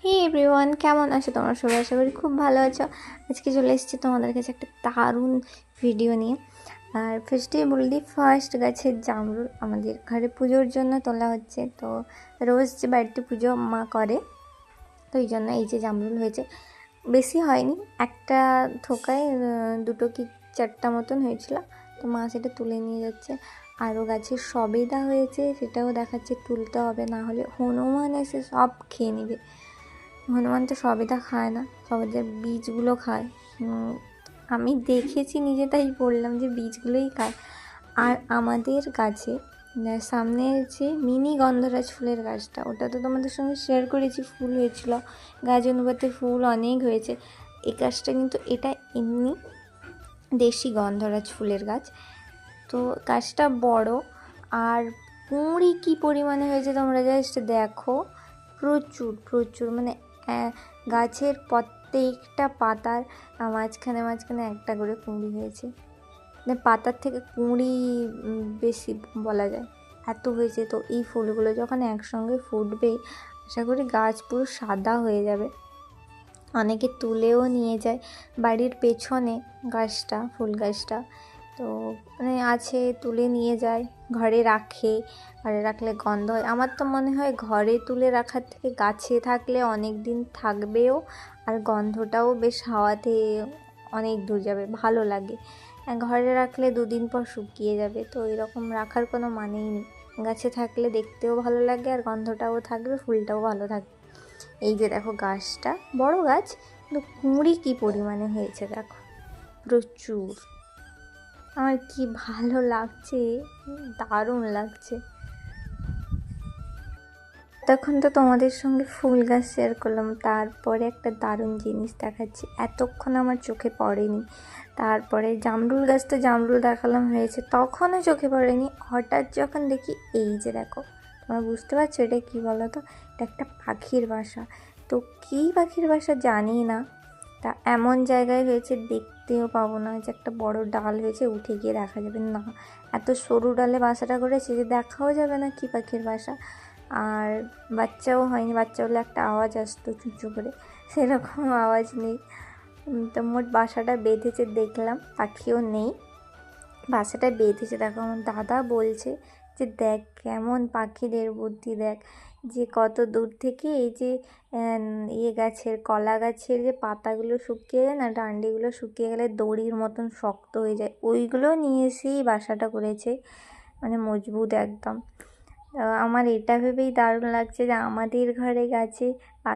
হে everyone, কেমন আছো তোমরা সবাই? আশা করি খুব ভালো আছো। আজকে চলে এসেছি তোমাদের কাছে একটা দারুণ ভিডিও নিয়ে। আর ফার্স্টেই বলে দিই, ফার্স্ট গাছের জামরুল আমাদের ঘরে পুজোর জন্য তোলা হচ্ছে। তো রোজ যে বাড়িতে পুজো মা করে, তো এই জন্য এই যে জামরুল হয়েছে, বেশি হয়নি, একটা থোকায় দুটো কি চারটা মতন হয়েছিল। তো মা সেটা তুলে নিয়ে যাচ্ছে। আরও গাছের সবেদা হয়েছে, সেটাও দেখাচ্ছে, তুলতে হবে, না হলে হনুমান এসে সব খেয়ে নেবে। হনুমান তো সবেদা খায় না, সবেদার বীজগুলো খায়। আমি দেখেছি নিজে, তাই বললাম যে বীজগুলোই খায়। আর আমাদের গাছে সামনে যে মিনি গন্ধরাজ ফুলের গাছটা, ওটা তো তোমাদের সঙ্গে শেয়ার করেছি, ফুল হয়েছিল, গাছ অনুপাতে ফুল অনেক হয়েছে। এই গাছটা কিন্তু এটা এমনি দেশি গন্ধরাজ ফুলের গাছ। তো গাছটা বড়, আর কুঁড়ি কী পরিমাণে হয়েছে তোমরা জাস্ট দেখো, প্রচুর প্রচুর, মানে গাছের প্রত্যেকটা পাতার মাঝখানে মাঝখানে একটা করে কুঁড়ি হয়েছে। মানে পাতার থেকে কুঁড়ি বেশি বলা যায়, এত হয়েছে। তো এই ফুলগুলো যখন একসঙ্গে ফুটবে, আশা করি গাছ পুরো সাদা হয়ে যাবে। অনেকে তুলেও নিয়ে যায় বাড়ির পেছনে গাছটা, ফুল গাছটা, তো মানে আছে, তুলে নিয়ে যায়, ঘরে রাখে। ঘরে রাখলে গন্ধ হয়। আমার তো মনে হয় ঘরে তুলে রাখার থেকে গাছে থাকলে অনেক দিন থাকবেও, আর গন্ধটাও বেশ হাওয়াতে অনেক দূর যাবে, ভালো লাগে। ঘরে রাখলে 2 দিন পর শুকিয়ে যাবে, তো এরকম রাখার কোনো মানেই নেই। গাছে থাকলে দেখতেও ভালো লাগে, আর গন্ধটাও থাকবে, ফুলটাও ভালো থাকবে। এই যে দেখো গাছটা, বড় গাছ, কিন্তু কুঁড়ি কী পরিমাণে হয়েছে দেখো, প্রচুর। আমার কি ভালো লাগছে, দারুণ লাগছে। তখন তো তোমাদের সঙ্গে ফুল গাছ শেয়ার করলাম, তারপরে একটা দারুণ জিনিস দেখাচ্ছি, এতক্ষণ আমার চোখে পড়েনি। তারপরে জামরুল গাছ, তো জামরুল দেখালাম হয়েছে, তখনও চোখে পড়েনি। হঠাৎ যখন দেখি, এই যে দেখো, তোমরা বুঝতে পারছো এটা কী বলো তো? এটা একটা পাখির বাসা। তো কী পাখির বাসা জানি না, তা এমন জায়গায় হয়েছে দেখতেও পাবো না, যে একটা বড় ডাল হয়েছে, উঠে গিয়ে দেখা যাবে না, এত সরু ডালে বাসাটা করেছে যে দেখাও যাবে না কী পাখির বাসা। আর বাচ্চাও হয়নি, বাচ্চা হলে একটা আওয়াজ আসতো চুঁচু করে, সেরকম আওয়াজ নেই। তো মোট বাসাটা বেঁধেছে দেখলাম, পাখিও নেই, বাসাটা বেঁধেছে। দেখো আমার দাদা বলছে যে দেখ কেমন পাখিদের বুদ্ধি, দেখ যে কত দূর থেকে এই যে গাছের, কলা গাছের যে পাতাগুলো শুকিয়ে যায় না, ডান্ডিগুলো শুকিয়ে গেলে দড়ির মতন শক্ত হয়ে যায়, ওইগুলো নিয়ে এসেই বাসাটা করেছে, মানে মজবুত একদম। আমার এটা ভেবেই দারুণ লাগছে যে আমাদের ঘরে গাছে